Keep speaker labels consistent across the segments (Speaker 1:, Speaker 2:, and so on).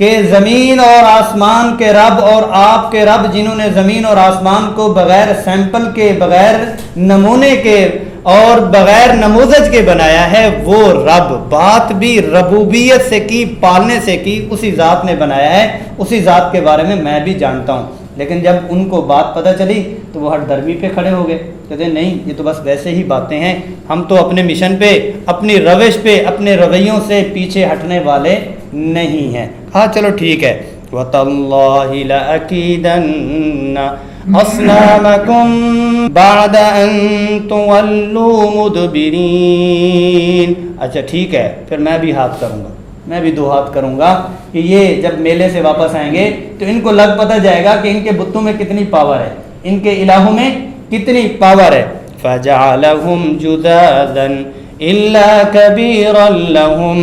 Speaker 1: کہ زمین اور آسمان کے رب اور آپ کے رب جنہوں نے زمین اور آسمان کو بغیر سیمپل کے، بغیر نمونے کے اور بغیر نموذج کے بنایا ہے، وہ رب، بات بھی ربوبیت سے کی، پالنے سے کی، اسی ذات نے بنایا ہے، اسی ذات کے بارے میں بھی جانتا ہوں۔ لیکن جب ان کو بات پتہ چلی تو وہ ہر درمی پہ کھڑے ہو گئے، کہتے ہیں نہیں یہ تو بس ویسے ہی باتیں ہیں، ہم تو اپنے مشن پہ، اپنی روش پہ، اپنے رویوں سے پیچھے ہٹنے والے نہیں ہیں۔ ہاں چلو ٹھیک ہے، وَتَاللَّهِ لَأَكِيدَنَّ أَصْنَامَكُمْ بَعْدَ أَن تُوَلُّوا مُدْبِرِينَ۔ اچھا ٹھیک ہے، پھر میں بھی ہاتھ کروں گا، میں بھی 2 ہاتھ کروں گا کہ یہ جب میلے سے واپس آئیں گے تو ان کو لگ پتہ جائے گا کہ ان کے بتوں میں کتنی پاور ہے، ان کے الہوں میں کتنی پاور ہے۔ فَجَعَلَهُمْ جُذَاذًا إِلَّا كَبِيرًا لَهُمْ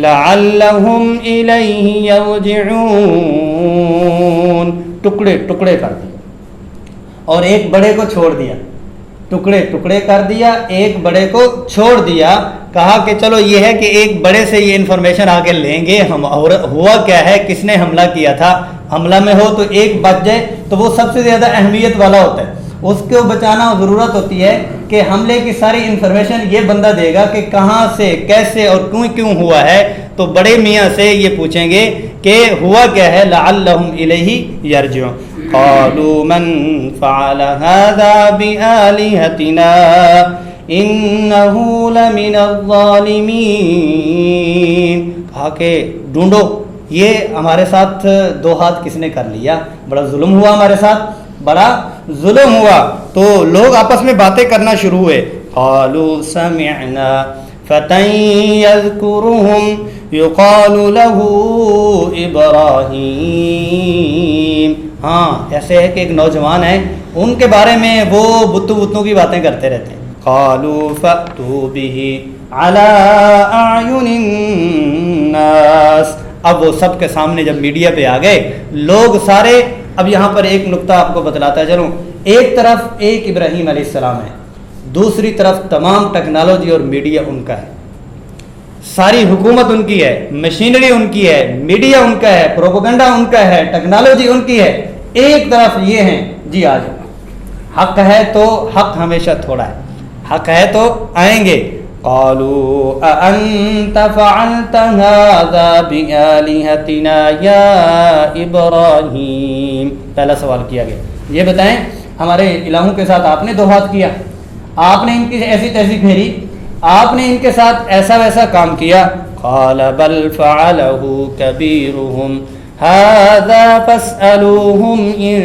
Speaker 1: لَعَلَّهُمْ إِلَيْهِ يَرْجِعُونَ۔ ٹکڑے ٹکڑے کر دیے اور ایک بڑے کو چھوڑ دیا، ٹکڑے ٹکڑے کر دیا، ایک بڑے کو چھوڑ دیا، کہا کہ چلو یہ ہے کہ ایک بڑے سے یہ انفارمیشن آ کے لیں گے ہم، اور ہوا کیا ہے، کس نے حملہ کیا تھا، حملہ میں ہو تو ایک بچ جائے تو وہ سب سے زیادہ اہمیت والا ہوتا ہے، اس کو بچانا ضرورت ہوتی ہے کہ حملے کی ساری انفارمیشن یہ بندہ دے گا کہ کہاں سے، کیسے اور کیوں ہوا ہے، تو بڑے میاں سے یہ پوچھیں گے کہ ہوا کیا ہے، لعلہم الیہ یرجعون۔ قالوا من فعل هذا بآلهتنا انه لمن الظالمین۔ کہا کہ ڈھونڈو یہ ہمارے ساتھ 2 ہاتھ کس نے کر لیا، بڑا ظلم ہوا ہمارے ساتھ، بڑا ظلم ہوا۔ تو لوگ آپس میں باتیں کرنا شروع ہوئے۔ قالوا سمعنا فتى يذكرهم يقال له ابراہیم۔ ہاں ایسے ہے کہ ایک نوجوان ہے، ان کے بارے میں وہ بتوں کی باتیں کرتے رہتے ہیں۔ قالوا فأتوا به على أعين الناس۔ اب وہ سب کے سامنے جب میڈیا پہ آ گئے لوگ سارے، اب یہاں پر ایک نقطہ آپ کو بتلاتا چلوں، ایک طرف ایک ابراہیم علیہ السلام ہے، دوسری طرف تمام ٹیکنالوجی اور میڈیا ان کا ہے، ساری حکومت ان کی ہے، مشینری ان کی ہے، میڈیا ان کا ہے، پروپیگنڈا ان کا ہے، ٹیکنالوجی ان کی ہے، ایک طرف یہ ہیں جی آج حق ہے تو حق ہمیشہ تھوڑا ہے، حق ہے تو آئیں گے۔ قالوا أأنت فعلت هذا بآلهتنا يا ابراہیم۔ پہلا سوال کیا گیا، یہ بتائیں ہمارے الہوں کے ساتھ آپ نے 2 ہاتھ کیا، آپ نے ان کی ایسی تیسی پھیری، آپ نے ان کے ساتھ ایسا ویسا کام کیا۔ قال بل فعله كبيرهم هذا فاسألوهم إن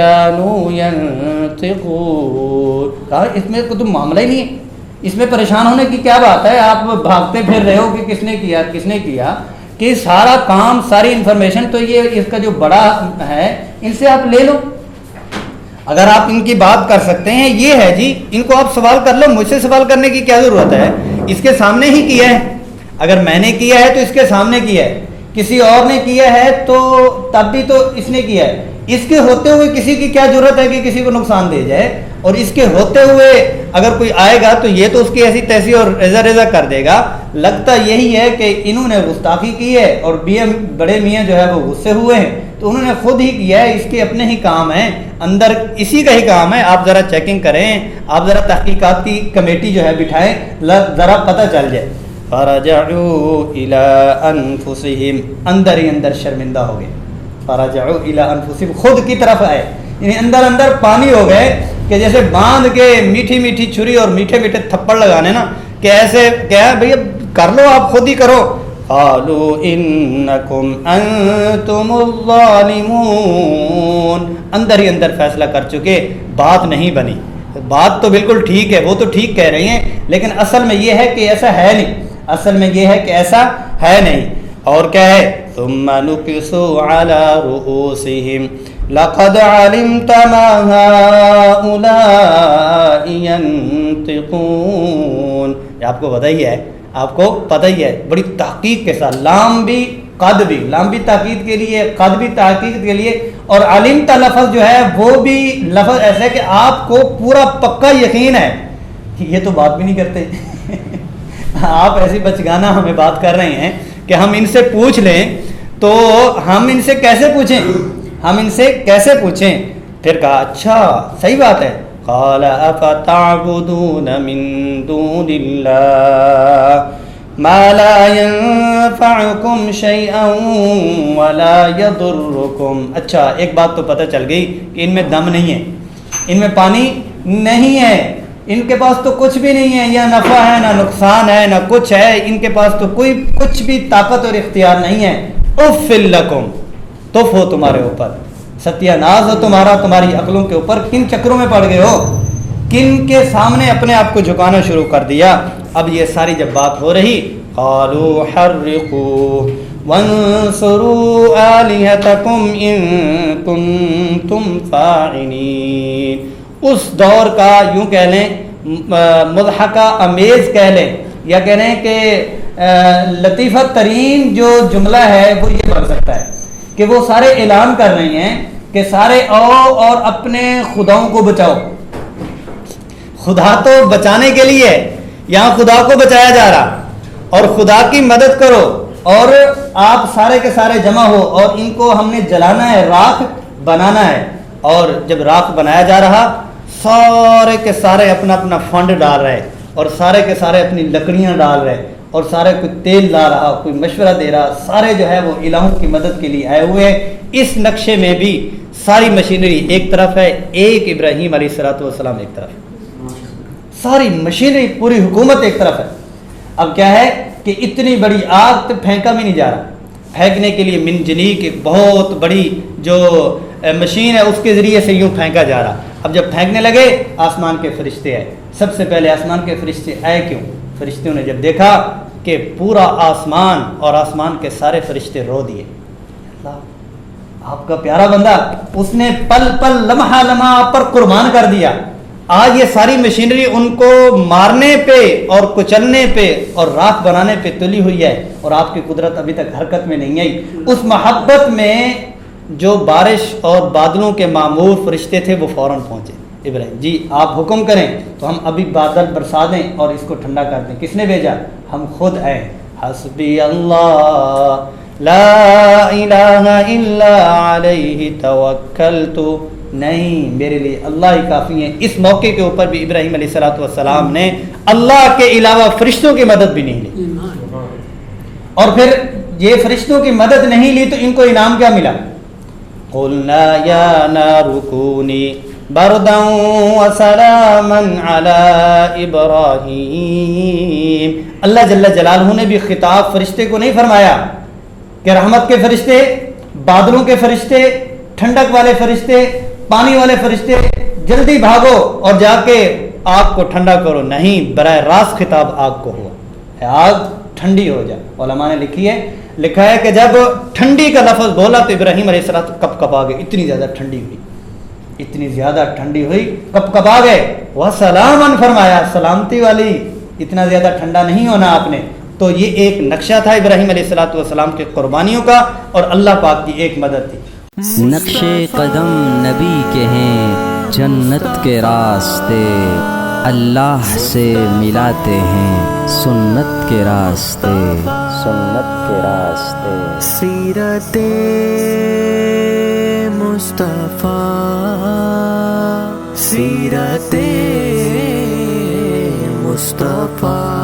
Speaker 1: كانوا ينطقون۔ کہا اس میں تو معاملہ ہی نہیں ہے، اس میں پریشان ہونے کی کیا بات ہے، آپ بھاگتے پھر رہے ہو کہ کس نے کیا، کہ سارا کام، ساری انفارمیشن تو یہ اس کا جو بڑا ہے ان سے آپ لے لو، اگر آپ ان کی بات کر سکتے ہیں، یہ ہے جی ان کو آپ سوال کر لو، مجھ سے سوال کرنے کی کیا ضرورت ہے، اس کے سامنے ہی کیا ہے، اگر میں نے کیا ہے تو اس کے سامنے کیا ہے، کسی اور نے کیا ہے تو تب بھی تو اس نے کیا ہے، اس کے ہوتے ہوئے کسی کی کیا ضرورت ہے کہ کسی کو نقصان دے جائے، اور اس کے ہوتے ہوئے اگر کوئی آئے گا تو یہ تو اس کی ایسی تیسی اور ریزا کر دے گا۔ لگتا یہی ہے کہ انہوں نے گستاخی کی ہے اور بڑے میاں جو ہے وہ غصے ہوئے ہیں، تو انہوں نے خود ہی کیا ہے، اس کے اپنے ہی کام ہیں، اندر اسی کا ہی کام ہے، آپ ذرا چیکنگ کریں، آپ ذرا تحقیقات کی کمیٹی جو ہے بٹھائیں، ذرا پتہ چل جائے۔ فرجعوا الى انفسهم، اندر ہی اندر شرمندہ ہو گئے، فرجعوا الى انفسهم، خود کی طرف آئے، یعنی اندر اندر پانی ہو گئے کہ جیسے باندھ کے میٹھی میٹھی چھری اور میٹھے میٹھے تھپڑ لگانے نا، کہ ایسے کیا ہے بھئی کر لو، آپ خود ہی کرو۔ قالوا انکم انتم الظالمون، اندر ہی اندر فیصلہ کر چکے، بات نہیں بنی، بات تو بالکل ٹھیک ہے، وہ تو ٹھیک کہہ رہی ہیں، لیکن اصل میں یہ ہے کہ ایسا ہے نہیں، اصل میں یہ ہے کہ ایسا ہے نہیں۔ اور کیا ہے، ثم نكسوا على رؤوسهم لقد علمت ما هؤلاء ينطقون۔ یہ آپ کو پتہ ہی ہے، آپ کو پتہ ہی ہے، بڑی تحقیق کے ساتھ، لام بھی تاکید کے لیے، قد بھی تحقیق کے لیے، اور علمت لفظ جو ہے وہ بھی لفظ ایسا ہے کہ آپ کو پورا پکا یقین ہے، یہ تو بات بھی نہیں کرتے آپ ایسی بچگانہ ہمیں بات کر رہے ہیں کہ ہم ان سے پوچھ لیں تو ہم ان سے کیسے پوچھیں, ہم ان سے کیسے پوچھیں؟ پھر کہا اچھا صحیح بات ہے. قال افتعبدون من دون اللہ ما لا ينفعكم شيئا ولا يضركم. اچھا ایک بات تو پتہ چل گئی کہ ان میں دم نہیں ہے, ان میں پانی نہیں ہے, ان کے پاس تو کچھ بھی نہیں ہے, یا نفع ہے نہ نقصان ہے نہ کچھ ہے, ان کے پاس تو کوئی کچھ بھی طاقت اور اختیار نہیں ہے. اف لکم, تف ہو تمہارے اوپر, ستیہ ناز ہو تمہارا تمہاری عقلوں کے اوپر. کن چکروں میں پڑ گئے ہو, کن کے سامنے اپنے آپ کو جھکانا شروع کر دیا. اب یہ ساری جب بات ہو رہی, قالوا حرقوا وانصروا آلہتکم ان کنتم فاعلین. اس دور کا یوں کہہ لیں مضحکہ امیز کہہ لیں, یا کہہ لیں کہ لطیفہ ترین جو جملہ ہے وہ یہ بن سکتا ہے کہ وہ سارے اعلان کر رہے ہیں کہ سارے آؤ اور اپنے خداؤں کو بچاؤ. خدا تو بچانے کے لیے یہاں خدا کو بچایا جا رہا, اور خدا کی مدد کرو, اور آپ سارے کے سارے جمع ہو, اور ان کو ہم نے جلانا ہے, راکھ بنانا ہے. اور جب راکھ بنایا جا رہا, سارے کے سارے اپنا اپنا فنڈ ڈال رہے, اور سارے کے سارے اپنی لکڑیاں ڈال رہے, اور سارے کوئی تیل لا رہا, کوئی مشورہ دے رہا, سارے جو ہے وہ الہوں کی مدد کے لیے آئے ہوئے. اس نقشے میں بھی ساری مشینری ایک طرف ہے, ایک ابراہیم علیہ السلام ایک طرف ہے, ساری مشینری پوری حکومت ایک طرف ہے. اب کیا ہے کہ اتنی بڑی آگ تو پھینکا بھی نہیں جا رہا, پھینکنے کے لیے منجنیق ایک بہت بڑی جو مشین ہے اس کے ذریعے سے یوں پھینکا جا رہا. اب جب پھینکنے لگے آسمان کے فرشتے آئے. سب سے پہلے آسمان کے فرشتے آئے کیوں؟ فرشتوں نے جب دیکھا کہ پورا آسمان اور آسمان کے سارے فرشتے رو دیے. اللہ آپ کا پیارا بندہ, اس نے پل پل لمحہ لمحہ آپ پر قربان کر دیا. آج یہ ساری مشینری ان کو مارنے پہ اور کچلنے پہ اور راکھ بنانے پہ تلی ہوئی ہے, اور آپ کی قدرت ابھی تک حرکت میں نہیں آئی. اس محبت میں جو بارش اور بادلوں کے معمور فرشتے تھے وہ فوراً پہنچے. ابراہیم جی آپ حکم کریں تو ہم ابھی بادل برسا دیں اور اس کو ٹھنڈا کر دیں. کس نے بھیجا؟ ہم خود آئے. حسبی اللہ لا الہ الا علیہ توکلت. نہیں, میرے لیے اللہ ہی کافی ہے. اس موقع کے اوپر بھی ابراہیم علیہ السلام نے اللہ کے علاوہ فرشتوں کی مدد بھی نہیں لی. اور پھر یہ فرشتوں کی مدد نہیں لی تو ان کو انعام کیا ملا؟ قلنا یا نار کونی بردا وسلاما علی ابراہیم. اللہ جل جلالہ نے بھی خطاب فرشتے کو نہیں فرمایا کہ رحمت کے فرشتے, بادلوں کے فرشتے, ٹھنڈک والے فرشتے, پانی والے فرشتے جلدی بھاگو اور جا کے آگ کو ٹھنڈا کرو. نہیں, براہ راست خطاب آگ کو ہوا, آگ ٹھنڈی ہو جائے. علماء نے لکھا ہے کہ جب ٹھنڈی کا لفظ بولا تو ابراہیم علیہ السلام کپ کپ آ گئے. اتنی زیادہ ٹھنڈی ہوئی, اتنی زیادہ ٹھنڈی ہوئی, کپ کپ آ گئے. وہ سلامن فرمایا, سلامتی والی, اتنا زیادہ ٹھنڈا نہیں ہونا آپ نے. تو یہ ایک نقشہ تھا ابراہیم علیہ السلام کے قربانیوں کا, اور اللہ پاک کی ایک مدد تھی.
Speaker 2: نقشے قدم نبی کے ہیں جنت کے راستے, اللہ سے ملاتے ہیں سنت کے راستے, سنت کے راستے.
Speaker 3: سیرت مصطفیٰ, سیرت مصطفیٰ.